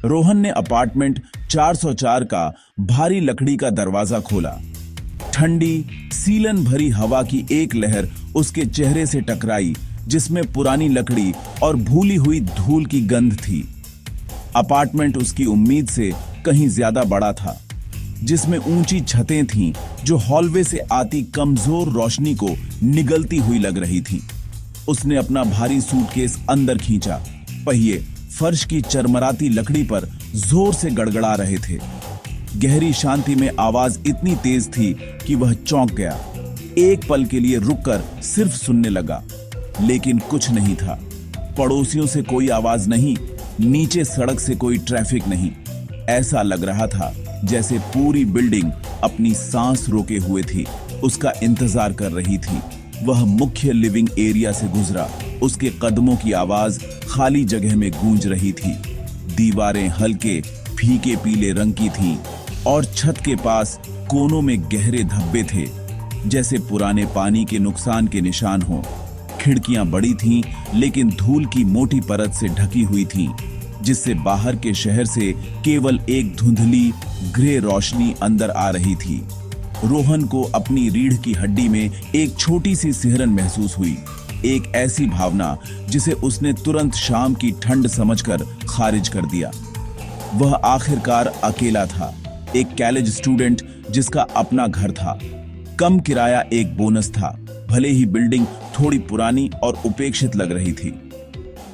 रोहन ने अपार्टमेंट 404 का भारी लकड़ी का दरवाजा खोला। ठंडी सीलन भरी हवा की एक लहर उसके चेहरे से टकराई, जिसमें पुरानी लकड़ी और भूली हुई धूल की गंध थी। अपार्टमेंट उसकी उम्मीद से कहीं ज्यादा बड़ा था, जिसमें ऊंची छतें थीं जो हॉलवे से आती कमजोर रोशनी को निगलती हुई लग रही थीं। उसने अपना भारी सूटकेस अंदर खींचा। पहिए फर्श की चरमराती लकड़ी पर जोर से गड़गड़ा रहे थे। गहरी शांति में आवाज इतनी तेज थी कि वह चौंक गया। एक पल के लिए रुककर सिर्फ सुनने लगा, लेकिन कुछ नहीं था। पड़ोसियों से कोई आवाज नहीं, नीचे सड़क से कोई ट्रैफिक नहीं। ऐसा लग रहा था जैसे पूरी बिल्डिंग अपनी सांस रोके हुए थी, उसका इंतजार कर रही थी। वह मुख्य लिविंग एरिया से गुजरा। उसके कदमों की आवाज खाली जगह में गूंज रही थी। दीवारें हल्के फीके पीले रंग की थीं और छत के पास कोनों में गहरे धब्बे थे, जैसे पुराने पानी के नुकसान के निशान हों। खिड़कियां बड़ी थीं, लेकिन धूल की मोटी परत से ढकी हुई थीं, जिससे बाहर के शहर से केवल एक धुंधली ग्रे रोशनी अंदर आ रही थी। रोहन को अपनी रीढ़ की हड्डी में एक छोटी सी सिहरन महसूस हुई, एक ऐसी भावना जिसे उसने तुरंत शाम की ठंड समझकर खारिज कर दिया। वह आखिरकार अकेला था, एक कॉलेज स्टूडेंट जिसका अपना घर था। कम किराया एक बोनस था, भले ही बिल्डिंग थोड़ी पुरानी और उपेक्षित लग रही थी।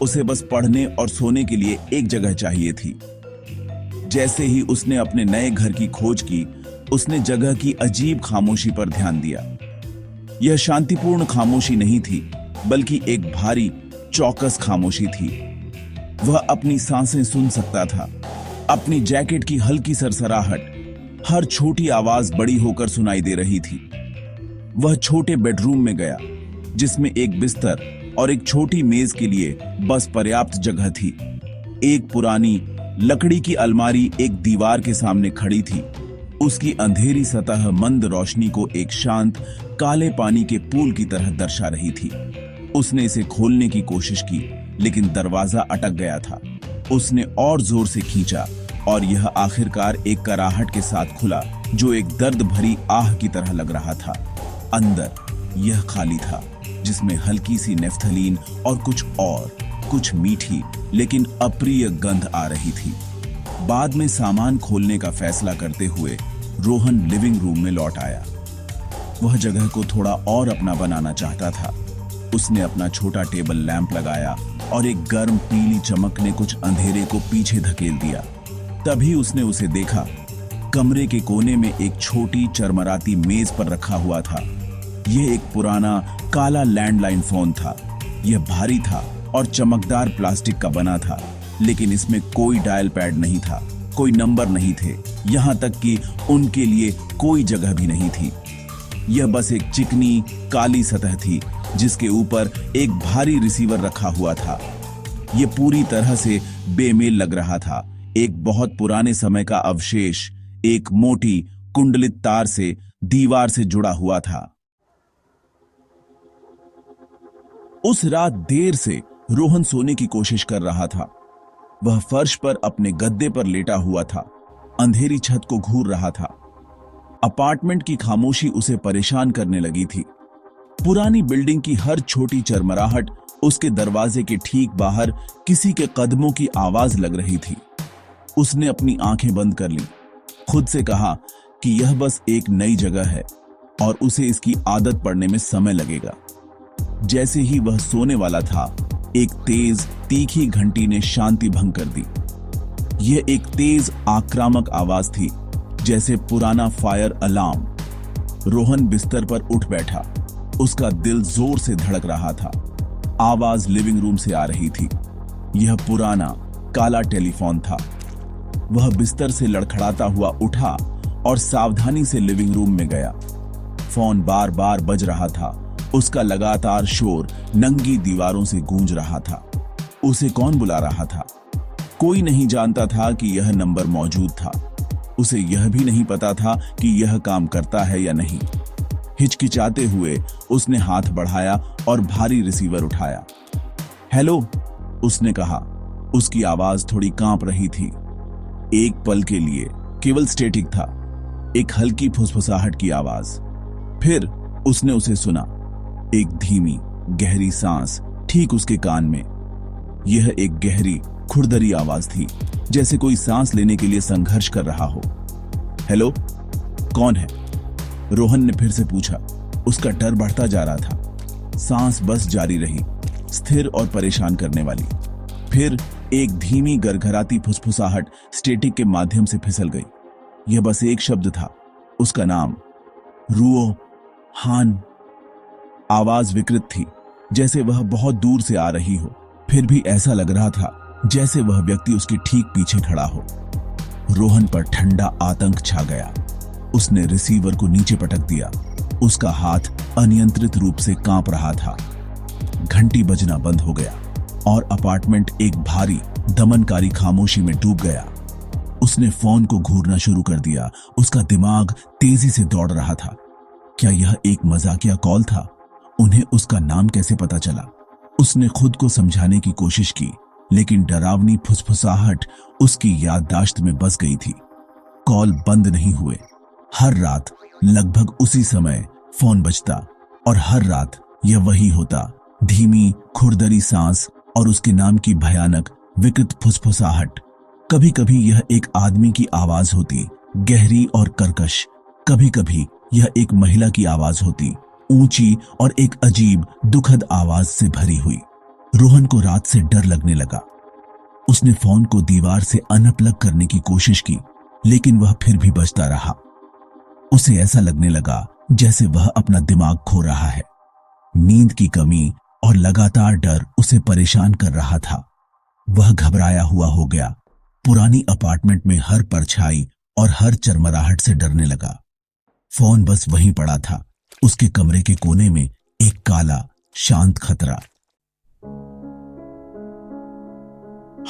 उसे बस पढ़ने और सोने के लिए एक जगह चाहिए थी। जैसे ही उसने अपने नए घर की खोज की, उसने जगह की अजीब खामोशी पर ध्यान दिया। यह शांतिपूर्ण खामोशी नहीं थी, बल्कि एक भारी चौकस खामोशी थी। वह अपनी सांसें सुन सकता था, अपनी जैकेट की हल्की सरसराहट, हर छोटी आवाज बड़ी होकर सुनाई दे रही थी। वह छोटे बेडरूम में गया, जिसमें एक बिस्तर और एक छोटी मेज के लिए बस पर्याप्त जगह थी। एक पुरानी लकड़ी की अलमारी एक दीवार के सामने खड़ी थी। उसकी अंधेरी सतह मंद रोशनी को एक शांत काले पानी के पूल की तरह दर्शा रही थी। उसने इसे खोलने की कोशिश की, लेकिन दरवाजा अटक गया था। उसने और जोर से खींचा और यह आखिरकार एक कराहट के साथ खुला, जो एक दर्द भरी आह की तरह लग रहा था। अंदर यह खाली था, जिसमें हल्की सी नेफ्थलीन और कुछ मीठी लेकिन अप्रिय गंध आ रही थी। बाद में सामान खोलने का फैसला करते हुए रोहन लिविंग रूम में लौट आया। वह जगह को थोड़ा और अपना बनाना चाहता था। उसने अपना छोटा टेबल लैंप लगाया और एक गर्म पीली चमक ने कुछ अंधेरे को पीछे धकेल दिया। तभी उसने उसे देखा। कमरे के कोने में एक छोटी चरमराती मेज पर रखा हुआ था। यह एक पुराना काला लैंडलाइन फोन था। यह भारी था और चमकदार प्लास्टिक का बना था, लेकिन इसमें कोई डायल पैड नहीं था, कोई नंबर नहीं थे, यहां तक कि उनके लिए कोई जगह भी नहीं थी। यह बस एक चिकनी काली सतह थी, जिसके ऊपर एक भारी रिसीवर रखा हुआ था। यह पूरी तरह से बेमेल लग रहा था, एक बहुत पुराने समय का अवशेष, एक मोटी कुंडलित तार से दीवार से जुड़ा हुआ था। उस रात देर से रोहन सोने की कोशिश कर रहा था। वह फर्श पर अपने गद्दे पर लेटा हुआ था, अंधेरी छत को घूर रहा था। अपार्टमेंट की खामोशी उसे परेशान करने लगी थी। पुरानी बिल्डिंग की हर छोटी चरमराहट, उसके दरवाजे के ठीक बाहर किसी के कदमों की आवाज लग रही थी। उसने अपनी आंखें बंद कर ली, खुद से कहा कि यह बस एक नई जगह है और उसे इसकी आदत पड़ने में समय लगेगा। जैसे ही वह सोने वाला था, एक तेज तीखी घंटी ने शांति भंग कर दी। यह एक तेज आक्रामक आवाज थी, जैसे पुराना फायर अलार्म। रोहन बिस्तर पर उठ बैठा, उसका दिल जोर से धड़क रहा था। आवाज लिविंग रूम से आ रही थी। यह पुराना काला टेलीफोन था। वह बिस्तर से लड़खड़ाता हुआ उठा और सावधानी से लिविंग रूम में गया। फोन बार बार बज रहा था, उसका लगातार शोर नंगी दीवारों से गूंज रहा था। उसे कौन बुला रहा था? कोई नहीं जानता था कि यह नंबर मौजूद था। उसे यह भी नहीं पता था कि यह काम करता है या नहीं। हिचकिचाते हुए उसने हाथ बढ़ाया और भारी रिसीवर उठाया। हेलो, उसने कहा। उसकी आवाज थोड़ी कांप रही थी। एक पल के लिए केवल स्टैटिक था, एक हल्की फुसफुसाहट की आवाज। फिर उसने उसे सुना, एक धीमी गहरी सांस ठीक उसके कान में। यह एक गहरी खुरदरी आवाज थी, जैसे कोई सांस लेने के लिए संघर्ष कर रहा हो। हेलो, कौन है? रोहन ने फिर से पूछा। उसका डर बढ़ता जा रहा था। सांस बस जारी रही, स्थिर और परेशान करने वाली। फिर एक धीमी गरगराती फुसफुसाहट स्टैटिक के माध्यम से फिसल गई। यह बस एक शब्द था, उसका नाम, रुओ हान। आवाज विकृत थी, जैसे वह बहुत दूर से आ रही हो, फिर भी ऐसा लग रहा था जैसे वह व्यक्ति उसके ठीक पीछे खड़ा हो। रोहन पर ठंडा आतंक छा गया। उसने रिसीवर को नीचे पटक दिया। उसका हाथ अनियंत्रित रूप से कांप रहा था। घंटी बजना बंद हो गया और अपार्टमेंट एक भारी दमनकारी खामोशी में डूब गया। उसने फोन को घूरना शुरू कर दिया। उसका दिमाग तेजी से दौड़ रहा था। क्या यह एक मजाकिया कॉल था? उन्हें उसका नाम कैसे पता चला? उसने खुद को समझाने की कोशिश की, लेकिन डरावनी फुसफुसाहट उसकी याददाश्त में बस गई थी। कॉल बंद नहीं हुए। हर रात लगभग उसी समय फोन बजता और हर रात यह वही होता, धीमी खुरदरी सांस और उसके नाम की भयानक विकृत फुसफुसाहट। कभी कभी यह एक आदमी की आवाज होती, गहरी और कर्कश। कभी कभी यह एक महिला की आवाज होती, ऊंची और एक अजीब दुखद आवाज से भरी हुई। रोहन को रात से डर लगने लगा। उसने फोन को दीवार से अनप्लग करने की कोशिश की, लेकिन वह फिर भी बजता रहा। उसे ऐसा लगने लगा जैसे वह अपना दिमाग खो रहा है। नींद की कमी और लगातार डर उसे परेशान कर रहा था। वह घबराया हुआ हो गया। पुरानी अपार्टमेंट में हर परछाई और हर चरमराहट से डरने लगा। फोन बस वहीं पड़ा था, उसके कमरे के कोने में, एक काला शांत खतरा।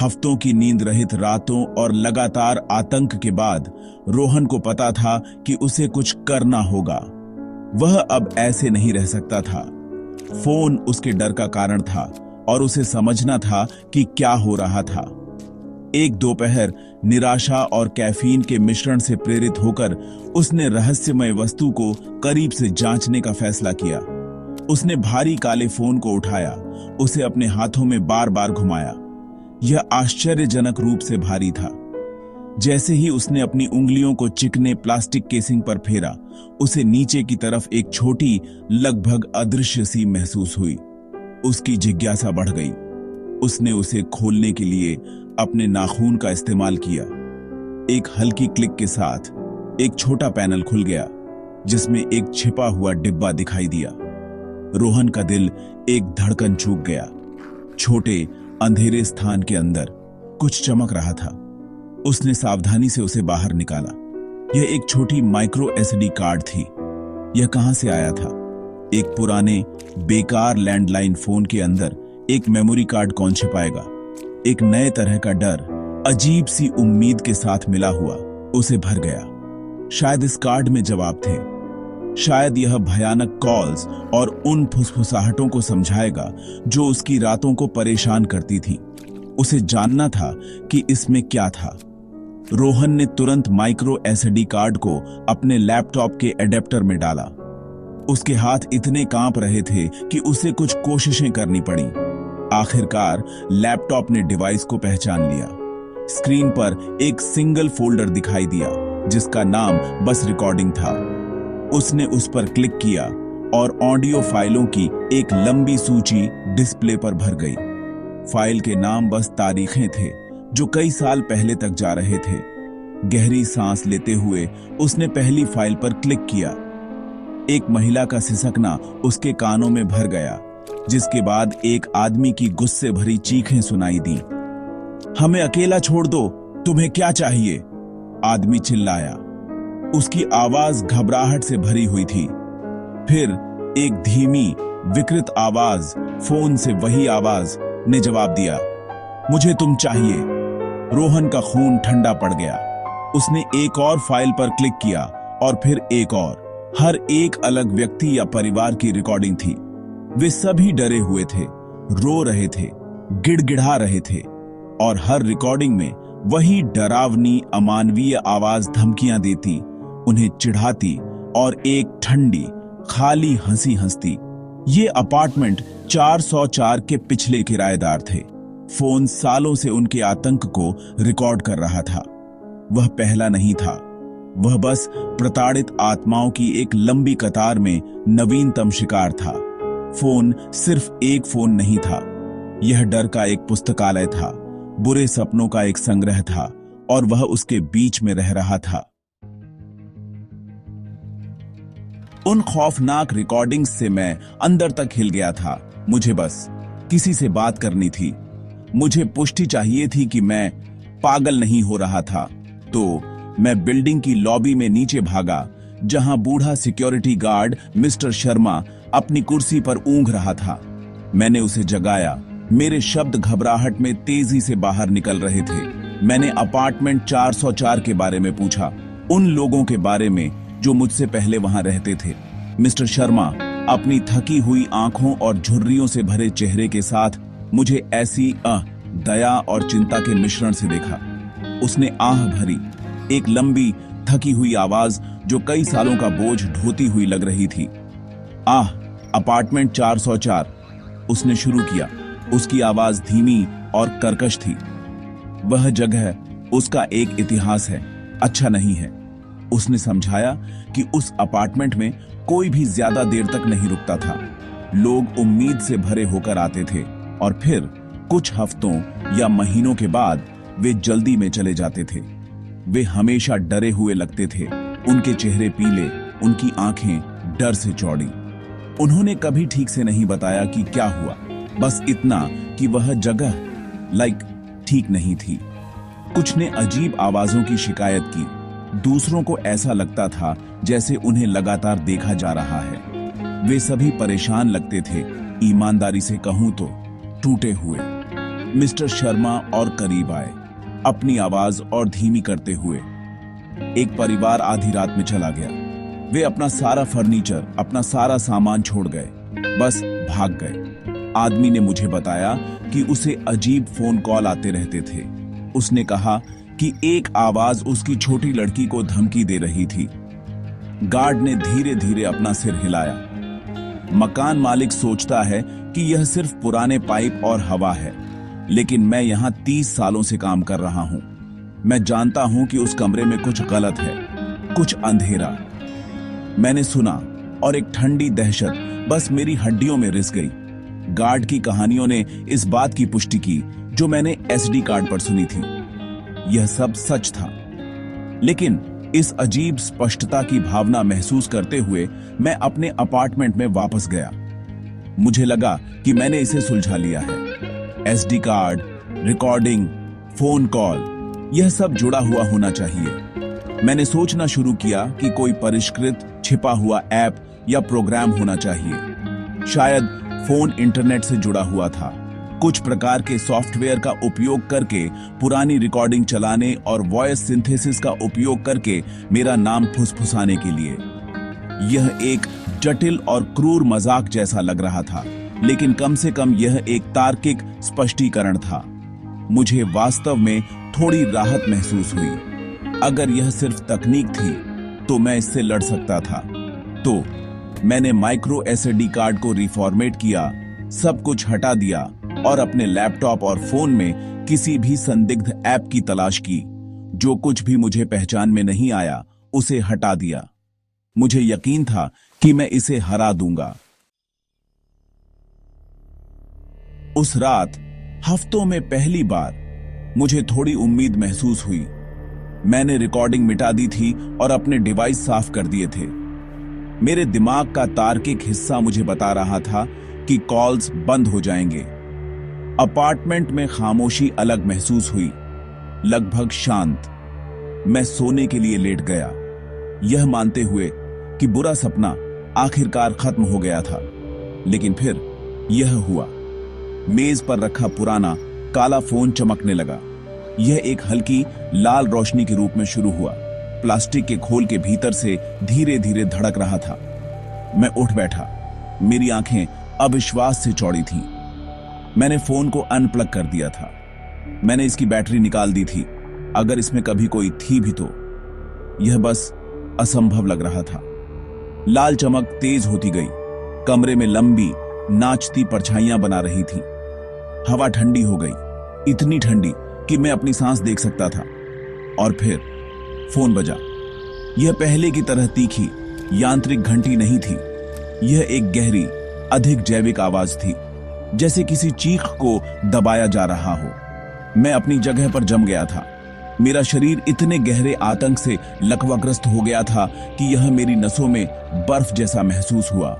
हफ्तों की नींद रहित रातों और लगातार आतंक के बाद रोहन को पता था कि उसे कुछ करना होगा। वह अब ऐसे नहीं रह सकता था। फोन उसके डर का कारण था और उसे समझना था कि क्या हो रहा था। एक दोपहर निराशा और कैफीन के मिश्रण से प्रेरित होकर उसने रहस्यमय वस्तु को करीब से जांचने का फैसला किया। उसने भारी काले फोन को उठाया, उसे अपने हाथों में बार बार घुमाया। यह आश्चर्यजनक रूप से भारी था। जैसे ही उसने अपनी उंगलियों को चिकने प्लास्टिक केसिंग पर फेरा, उसे नीचे की तरफ एक छोटी, लगभग अदृश्य सी महसूस हुई। उसकी जिज्ञासा बढ़ गई। उसने उसे खोलने के लिए अपने नाखून का इस्तेमाल किया। एक हल्की क्लिक के साथ एक छोटा पैनल खुल गया, जिसमें एक छिपा हुआ डिब्बा दिखाई दिया। रोहन का दिल एक धड़कन चूक गया। छोटे अंधेरे स्थान के अंदर कुछ चमक रहा था। उसने सावधानी से उसे बाहर निकाला। यह एक छोटी माइक्रो एसडी कार्ड थी। यह कहां से आया था? एक पुराने बेकार लैंडलाइन फोन के अंदर एक मेमोरी कार्ड कौन छिपाएगा? एक नए तरह का डर अजीब सी उम्मीद के साथ मिला हुआ उसे भर गया। शायद इस कार्ड में जवाब थे। शायद यह भयानक कॉल्स और उन फुसफुसाहटों को समझाएगा जो उसकी रातों को परेशान करती थी। उसे जानना था कि इसमें क्या था। रोहन ने तुरंत माइक्रो एसडी कार्ड को अपने लैपटॉप के एडेप्टर में डाला। उसके हाथ इतने कांप रहे थे कि उसे कुछ कोशिशें करनी पड़ी। आखिरकार लैपटॉप ने डिवाइस को पहचान लिया। स्क्रीन पर एक सिंगल फोल्डर दिखाई दिया, जिसका नाम बस रिकॉर्डिंग था। उसने उस पर क्लिक किया और ऑडियो फाइलों की एक लंबी सूची डिस्प्ले पर भर गई। फाइल के नाम बस तारीखें थे जो कई साल पहले तक जा रहे थे। गहरी सांस लेते हुए उसने पहली फाइल पर क्लिक किया। एक महिला का सिसकना उसके कानों में भर गया, जिसके बाद एक आदमी की गुस्से भरी चीखें सुनाई दी। हमें अकेला छोड़ दो, तुम्हें क्या चाहिए? आदमी चिल्लाया। उसकी आवाज घबराहट से भरी हुई थी। फिर एक धीमी विकृत आवाज, फोन से वही आवाज, ने जवाब दिया, मुझे तुम चाहिए। रोहन का खून ठंडा पड़ गया। उसने एक और फाइल पर क्लिक किया और फिर एक और। हर एक अलग व्यक्ति या परिवार की रिकॉर्डिंग थी। वे सभी डरे हुए थे, रो रहे थे, गिड़गिड़ा रहे थे और हर रिकॉर्डिंग में वही डरावनी अमानवीय आवाज धमकियां देती, उन्हें चिढ़ाती और एक ठंडी खाली हंसी हंसती। ये अपार्टमेंट 404 के पिछले किराएदार थे। फोन सालों से उनके आतंक को रिकॉर्ड कर रहा था। वह पहला नहीं था, वह बस प्रताड़ित आत्माओं की एक लंबी कतार में नवीनतम शिकार था। फोन सिर्फ एक फोन नहीं था, यह डर का एक पुस्तकालय था, बुरे सपनों का एक संग्रह था, और वह उसके बीच में रह रहा था। उन खौफनाक रिकॉर्डिंग्स से मैं अंदर तक हिल गया था। मुझे बस किसी से बात करनी थी। मुझे पुष्टि चाहिए थी कि मैं पागल नहीं हो रहा था। तो मैं बिल्डिंग की लॉबी में नीचे भागा, जहां बूढ़ा सिक्योरिटी गार्ड मिस्टर शर्मा अपनी कुर्सी पर ऊंघ रहा था। मैंने उसे जगाया। मेरे शब्द घबराहट में तेजी से बाहर निकल रहे थे। मैंने अपार्टमेंट 404 के बारे में पूछा, उन लोगों के बारे में जो मुझसे पहले वहां रहते थे। मिस्टर शर्मा अपनी थकी हुई आंखों और झुर्रियों से भरे चेहरे के साथ मुझे ऐसी दया और चिंता के मिश्रण से देखा। उसने आह भरी, एक लंबी थकी हुई आवाज जो कई सालों का बोझ ढोती हुई लग रही थी। आह, अपार्टमेंट 404, उसने शुरू किया। उसकी आवाज धीमी और कर्कश थी। वह जगह, उसका एक इतिहास है, अच्छा नहीं है। उसने समझाया कि उस अपार्टमेंट में कोई भी ज्यादा देर तक नहीं रुकता था। लोग उम्मीद से भरे होकर आते थे और फिर कुछ हफ्तों या महीनों के बाद वे जल्दी में चले जाते थे। वे हमेशा डरे हुए लगते थे, उनके चेहरे पीले, उनकी आंखें डर से चौड़ी। उन्होंने कभी ठीक से नहीं बताया कि क्या हुआ, बस इतना कि वह जगह ठीक नहीं थी। कुछ ने अजीब आवाजों की शिकायत की। दूसरों को ऐसा लगता था जैसे उन्हें लगातार देखा जा रहा है। वे सभी परेशान लगते थे, ईमानदारी से कहूं तो टूटे हुए। मिस्टर शर्मा और करीब आए, अपनी आवाज और धीमी करते हुए। एक परिवार आधी रात में चला गया। वे अपना सारा फर्नीचर, अपना सारा सामान छोड़ गए, बस भाग गए। आदमी ने मुझे बताया कि उसे अजीब फोन कॉल आते रहते थे। उसने कहा कि एक आवाज उसकी छोटी लड़की को धमकी दे रही थी। गार्ड ने धीरे धीरे अपना सिर हिलाया। मकान मालिक सोचता है कि यह सिर्फ पुराने पाइप और हवा है, लेकिन मैं यहां 30 सालों से काम कर रहा हूं। मैं जानता हूं कि उस कमरे में कुछ गलत है, कुछ अंधेरा। मैंने सुना और एक ठंडी दहशत बस मेरी हड्डियों में रिस गई। गार्ड की कहानियों ने इस बात की पुष्टि की जो मैंने एसडी कार्ड पर सुनी थी। यह सब सच था, लेकिन इस अजीब स्पष्टता की भावना महसूस करते हुए मैं अपने अपार्टमेंट में वापस गया। मुझे लगा कि मैंने इसे सुलझा लिया है। SD card, recording, phone call, यह सब जुड़ा हुआ होना चाहिए। मैंने सोचना शुरू किया कि कोई परिष्कृत छिपा हुआ ऐप या प्रोग्राम होना चाहिए। शायद फोन इंटरनेट से जुड़ा हुआ था, कुछ प्रकार के सॉफ्टवेयर का उपयोग करके पुरानी रिकॉर्डिंग चलाने और वॉइस सिंथेसिस का उपयोग करके मेरा नाम फुसफुसाने के लिए। यह एक जटिल और क्रूर मजाक जैसा लग रहा था, लेकिन कम से कम यह एक तार्किक स्पष्टीकरण था। मुझे वास्तव में थोड़ी राहत महसूस हुई। अगर यह सिर्फ तकनीक थी तो मैं इससे लड़ सकता था। तो मैंने माइक्रो एसडी कार्ड को रिफॉर्मेट किया, सब कुछ हटा दिया और अपने लैपटॉप और फोन में किसी भी संदिग्ध ऐप की तलाश की। जो कुछ भी मुझे पहचान में नहीं आया उसे हटा दिया। मुझे यकीन था कि मैं इसे हरा दूंगा। उस रात हफ्तों में पहली बार मुझे थोड़ी उम्मीद महसूस हुई। मैंने रिकॉर्डिंग मिटा दी थी और अपने डिवाइस साफ कर दिए थे। मेरे दिमाग का तार्किक हिस्सा मुझे बता रहा था कि कॉल्स बंद हो जाएंगे। अपार्टमेंट में खामोशी अलग महसूस हुई, लगभग शांत। मैं सोने के लिए लेट गया, यह मानते हुए कि बुरा सपना आखिरकार खत्म हो गया था। लेकिन फिर यह हुआ। मेज पर रखा पुराना काला फोन चमकने लगा। यह एक हल्की लाल रोशनी के रूप में शुरू हुआ। प्लास्टिक के खोल के भीतर से धीरे धीरे धड़क रहा था। मैं उठ बैठा, मेरी आंखें अविश्वास से चौड़ी थीं। मैंने फोन को अनप्लग कर दिया था। मैंने इसकी बैटरी निकाल दी थी। अगर इसमें कभी कोई थी भी तो यह बस असंभव लग रहा था। लाल चमक तेज होती गई, कमरे में लंबी नाचती परछाइयां बना रही थी। हवा ठंडी हो गई, इतनी ठंडी कि मैं अपनी सांस देख सकता था। और फिर फोन बजा। यह पहले की तरह तीखी यांत्रिक घंटी नहीं थी। यह एक गहरी, अधिक जैविक आवाज थी, जैसे किसी चीख को दबाया जा रहा हो। मैं अपनी जगह पर जम गया था। मेरा शरीर इतने गहरे आतंक से लकवाग्रस्त हो गया था कि यह मेरी नसों में बर्फ जैसा महसूस हुआ।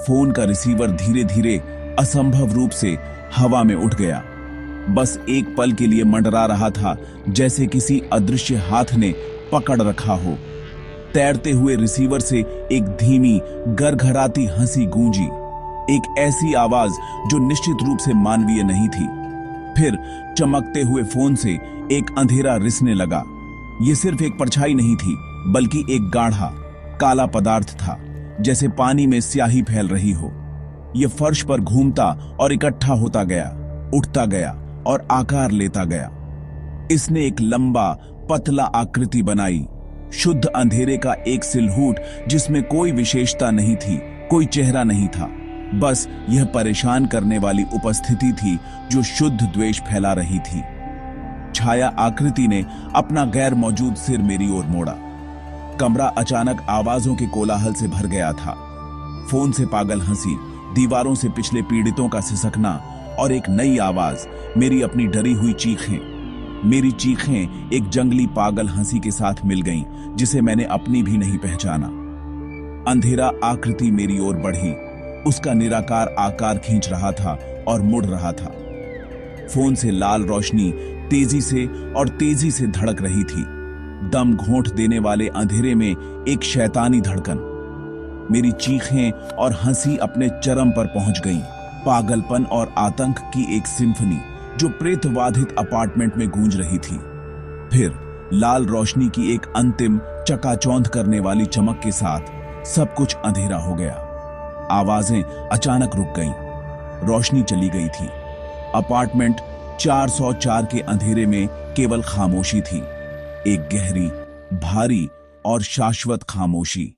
फोन का रिसीवर धीरे धीरे असंभव रूप से हवा में उठ गया। बस एक पल के लिए मंडरा रहा था, जैसे किसी अदृश्य हाथ ने पकड़ रखा हो। तैरते हुए रिसीवर से एक धीमी गरगराती हंसी गूंजी, एक ऐसी आवाज जो निश्चित रूप से मानवीय नहीं थी। फिर चमकते हुए फोन से एक अंधेरा रिसने लगा। यह सिर्फ एक परछाई नहीं थी, बल्कि एक गाढ़ा काला पदार्थ था, जैसे पानी में स्याही फैल रही हो। यह फर्श पर घूमता और इकट्ठा होता गया, उठता गया और आकार लेता गया। इसने एक लंबा पतला आकृति बनाई, शुद्ध अंधेरे का एक सिलहूट जिसमें कोई विशेषता नहीं थी, कोई चेहरा नहीं था। बस यह परेशान करने वाली उपस्थिति थी जो शुद्ध द्वेष फैला रही थी। छाया आकृति ने अपना गैर मौजूद सिर मेरी ओर मोड़ा। कमरा अचानक आवाजों के कोलाहल से भर गया था। फोन से पागल हंसी, दीवारों से पिछले पीड़ितों का सिसकना और एक नई आवाज, मेरी अपनी डरी हुई चीखें। मेरी चीखें एक जंगली पागल हंसी के साथ मिल गईं, जिसे मैंने अपनी भी नहीं पहचाना। अंधेरा आकृति मेरी ओर बढ़ी, उसका निराकार आकार खींच रहा था और मुड़ रहा था। फोन से लाल रोशनी तेजी से धड़क रही थी, दम घोंट देने वाले अंधेरे में एक शैतानी धड़कन। मेरी चीखें और हंसी अपने चरम पर पहुंच गईं। पागलपन और आतंक की एक सिम्फनी जो प्रेतवाधित अपार्टमेंट में गूंज रही थी। फिर लाल रोशनी की एक अंतिम चकाचौंध करने वाली चमक के साथ सब कुछ अंधेरा हो गया। आवाजें अचानक रुक गईं, रोशनी चली गई थी। अपार्टमेंट 404 के अंधेरे में केवल खामोशी थी, एक गहरी, भारी और शाश्वत खामोशी।